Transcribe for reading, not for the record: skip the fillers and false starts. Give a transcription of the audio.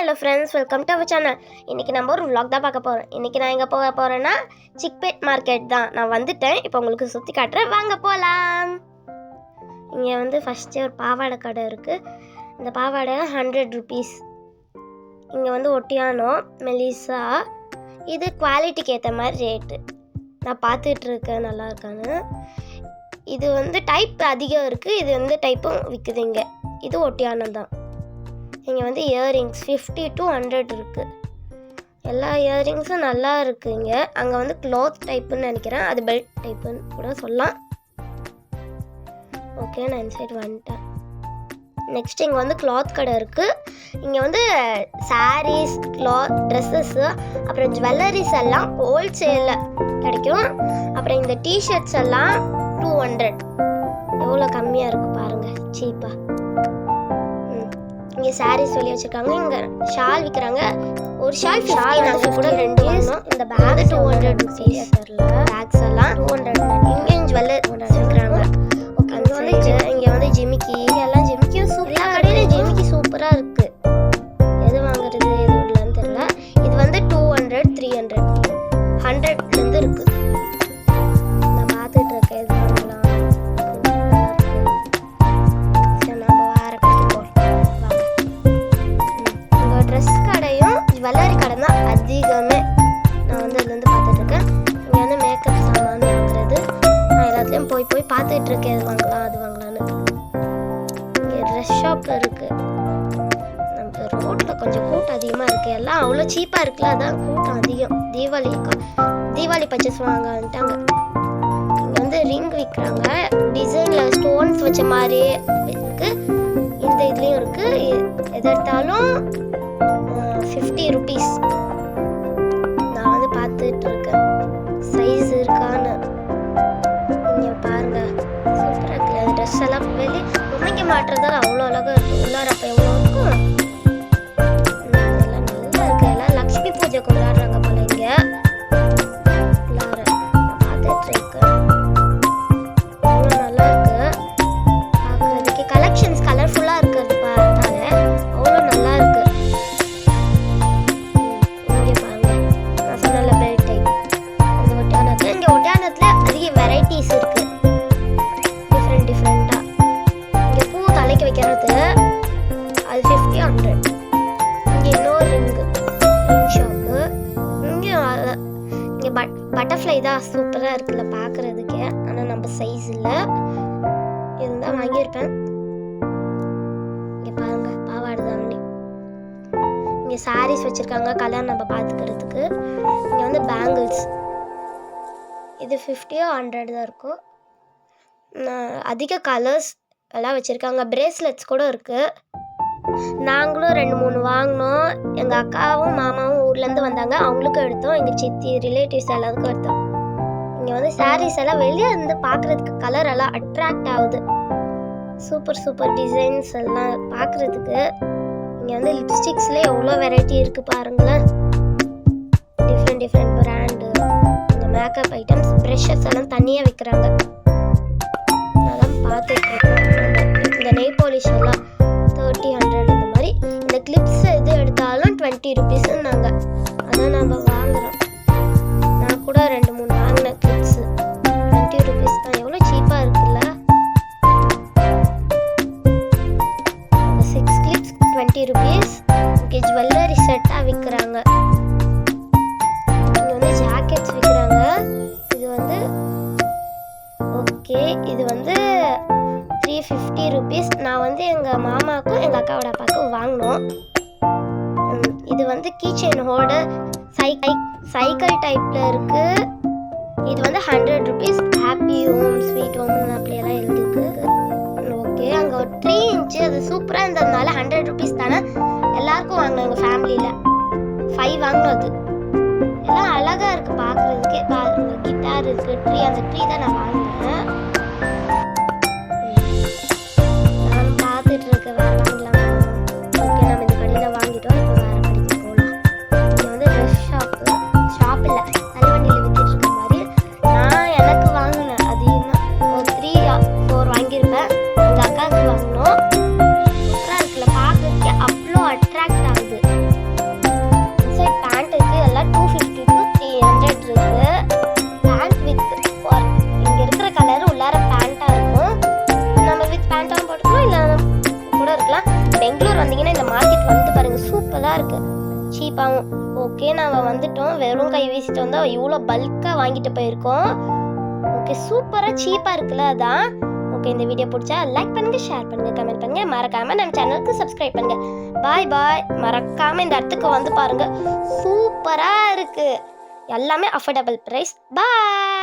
Hello friends, welcome to our channel. இன்றைக்கி நம்ம ஒரு vlog தான் பார்க்க போகிறோம். இன்றைக்கி நான் எங்கே போக போகிறேன்னா சிக்பேட் மார்க்கெட் தான். நான் வந்துட்டேன். இப்போ உங்களுக்கு சுற்றி காட்டுறேன், வாங்க போகலாம். இங்கே ஃபஸ்ட்டு ஒரு பாவாடை கடை இருக்குது. இந்த பாவாடை 100 rupees. இங்கே ஒட்டியானோ மெலிசா. இது குவாலிட்டிக்கு ஏற்ற மாதிரி ரேட்டு. நான் பார்த்துட்ருக்கேன் நல்லா இருக்கான்னு. இது டைப் அதிகம் இருக்குது. இது டைப்பும் விற்குது. இது ஒட்டியானம் தான். இங்கே இயரிங்ஸ் 50 to 100 இருக்குது. எல்லா இயரிங்ஸும் நல்லா இருக்குது. அங்கே க்ளாத் டைப்புன்னு நினைக்கிறேன். அது பெல்ட் டைப்புன்னு கூட சொல்லலாம். ஓகே, நான் இன்சைட் வந்துட்டேன். நெக்ஸ்ட் இங்கே க்ளாத் கடை இருக்குது. இங்கே சாரீஸ், க்ளாத், ட்ரெஸ்ஸஸ்ஸு, அப்புறம் ஜுவல்லரிஸ் எல்லாம் ஹோல்சேலில் கிடைக்கும். அப்புறம் இந்த டிஷர்ட்ஸ் எல்லாம் 200. எவ்வளோ கம்மியாக இருக்குது பாருங்கள், சீப்பாக. இங்கே சாரீஸ் சொல்லி வச்சுருக்காங்க. இங்கே ஷால் விற்கிறாங்க. ஒரு ஷால் நாங்கள் கூட 2 வாங்கினோம். இந்த பேக் 200 rupees. தெரில பேக்ஸ் எல்லாம் 200. இங்கே ஜுவல்லரி வச்சுருக்குறாங்க. ஓகே, இங்கே ஜிமிக்கி எல்லாம் ஜிமிக்கியும் எல்லா கடையிலும் ஜிமிக்கி சூப்பராக இருக்குது. எது வாங்குறது எது இல்லைன்னு தெரில. இது 200, 300, 100லேருந்து இருக்குது. நான் பார்த்துட்டு இருக்கேன். எது வாங்கலாம்? ட்ரெஸ் கடையும் ஜுவல்லரி கடை தான் அதிகமே. நான் அதுலேருந்து பார்த்துட்ருக்கேன். இங்கே மேக்கப் சாமான் வாங்குறது. நான் எல்லாத்துலேயும் போய் பார்த்துட்ருக்கேன். எது வாங்கலாம் அது வாங்கலான்னு. இங்கே ட்ரெஸ் ஷாப் இருக்குது. நம்ம ரோட்டில் கொஞ்சம் கூட்டம் அதிகமாக இருக்குது. எல்லாம் அவ்வளோ சீப்பாக இருக்குல்ல, அதான் கூட்டம் அதிகம். தீபாவளி பர்ச்சேஸ் வாங்கன்ட்டாங்க. இங்கே ரிங் விற்கிறாங்க. டிசைனில் ஸ்டோன்ஸ் வச்ச மாதிரி இருக்குது. இந்த இதுலேயும் இருக்குது. எது எடுத்தாலும் 50 rupees. நான் பார்த்துட்டு இருக்கேன் சைஸ் இருக்கான்னு. இங்கே பாருங்க, சூப்பராக இருக்குல்ல. அது ட்ரெஸ் எல்லாம் வெளியே பொம்மைக்கு மாட்டுறதால அவ்வளோ அழகாக இருக்கும். உள்ளார அப்போ எவ்வளோ இருக்கும். எல்லாம் நல்லா இருக்கு. எல்லாம் லக்ஷ்மி பூஜைக்கு விளையாடுறாங்க போல. இங்கே உள்ளார பார்த்துட்டு இருக்கேன். அவ்வளோ நல்லா இருக்கு பார்க்குறதுக்கு. கலெக்ஷன்ஸ் கலர்ஃபுல்லாக இருக்கிறது பார்த்தாலே அவ்வளோ நல்லா இருக்கு. வெரைட்டிஸ் இருக்கு, டிஃப்ரெண்டா. இங்க பூ தலைக்கு வைக்கிறது அது 50, 100. இங்க இன்னொரு ரிங் ஷாப்பு. இங்க பட்டர்ஃப்ளை தான் சூப்பரா இருக்குல்ல பாக்குறதுக்கு. ஆனா நம்ம சைஸ் இல்ல, இருந்தா வாங்கியிருப்பேன். இங்க பாருங்க, பாவாடை தாவணி. இங்க சாரீஸ் வச்சிருக்காங்க கலர் நம்ம பாத்துக்கிறதுக்கு. இங்க பேங்கிள்ஸ். இது 50 or 100 தான் இருக்கும். அதிக கலர்ஸ் எல்லாம் வச்சுருக்காங்க. பிரேஸ்லெட்ஸ் கூட இருக்குது. நாங்களும் 2-3 வாங்கினோம். எங்கள் அக்காவும் மாமாவும் ஊர்லேருந்து வந்தாங்க, அவங்களுக்கும் எடுத்தோம். எங்கள் சித்தி ரிலேட்டிவ்ஸ் எல்லாருக்கும் எடுத்தோம். இங்கே சாரீஸ் எல்லாம் வெளியே இருந்து பார்க்குறதுக்கு கலர் எல்லாம் அட்ராக்ட் ஆகுது. சூப்பர் டிசைன்ஸ் எல்லாம் பார்க்குறதுக்கு. இங்கே லிப்ஸ்டிக்ஸ்லேயே எவ்வளோ வெரைட்டி இருக்குது பாருங்களேன். Different brand makeup items, brushes எல்லாம் தனியாக விற்கிறாங்க. அதான் பார்த்துட்டு இருக்கேன். இந்த நெய் பாலிஷ் எல்லாம் 30, 100 இந்த மாதிரி. இந்த கிளிப்ஸ் எது எடுத்தாலும் 20 rupees நாங்கள் அதான் நம்ம வாங்குகிறோம். நான் கூட 2-3 வாங்கினேன் கிளிப்ஸு. 20 rupees தான். எவ்வளோ சீப்பாக இருக்குல்ல. 6 clips 20 rupees. இங்கே ஜுவல்லரி செட்டாக விற்கிறாங்க. ஜாக்கெட்ஸ் விற்கிறாங்க. இது 350 rupees. நான் எங்கள் மாமாவுக்கும் எங்கள் அக்காவோட அப்பாவுக்கும் வாங்கினோம். இது கீ செயின் ஹோல்டர் சைக்கிள் டைப்பில் இருக்குது. இது 100 rupees. Happy home sweet home அப்படியெல்லாம் எழுதிருக்கு. ஓகே, அங்கே ஒரு 3 inch அது சூப்பராக இருந்ததுனால 100 rupees தானே எல்லாருக்கும் வாங்கினோம். எங்கள் ஃபேமிலியில் 5 வாங்கினோம். அது எல்லாம் அழகாக இருக்குது பார்க்குறதுக்கே. பாருங்க, கிட்டார் இருக்குது. அந்த ட்ரீ தான் நான் வாங்கினேன். நான் பார்த்துட்டு இருக்கேன் வேறு வாங்கலாமா. ஓகே, நம்ம இந்த கடையில் வாங்கிட்டோம். இப்போ வேறு கடைக்கு போகலாம். இங்கே ட்ரெஸ் ஷாப் இல்லை, தள்ளுவண்டியில் விற்றுட்டு இருக்க மாதிரி. நான் எனக்கு வாங்கினேன் அதிகமாக ஒரு 3 or 4 வாங்கியிருப்பேன். எங்கள் அக்காவுக்கு வாங்கினோம். சூப்பராக இருக்குல்ல பார்க்குறதுக்கே, அவ்வளோ அட்ராக்ட் ஆகுது. பெங்களூர் வந்தீங்கன்னா இந்த மார்க்கெட் வந்து பாருங்கள், சூப்பராக இருக்குது, சீப்பாகவும். ஓகே, நாங்கள் வந்துட்டோம். வெறும் கை வீசிட்டு வந்தால் இவ்வளோ பல்காக வாங்கிட்டு போயிருக்கோம். ஓகே, சூப்பராக சீப்பாக இருக்குல்ல, அதான். ஓகே, இந்த வீடியோ பிடிச்சா லைக் பண்ணுங்கள், ஷேர் பண்ணுங்கள், கமெண்ட் பண்ணுங்கள், மறக்காமல் நம்ம சேனலுக்கு சப்ஸ்கிரைப் பண்ணுங்கள். பாய் பாய். மறக்காமல் இந்த இடத்துக்கு வந்து பாருங்கள், சூப்பராக இருக்குது, எல்லாமே அஃபோர்டபுள் ப்ரைஸ். பாய்.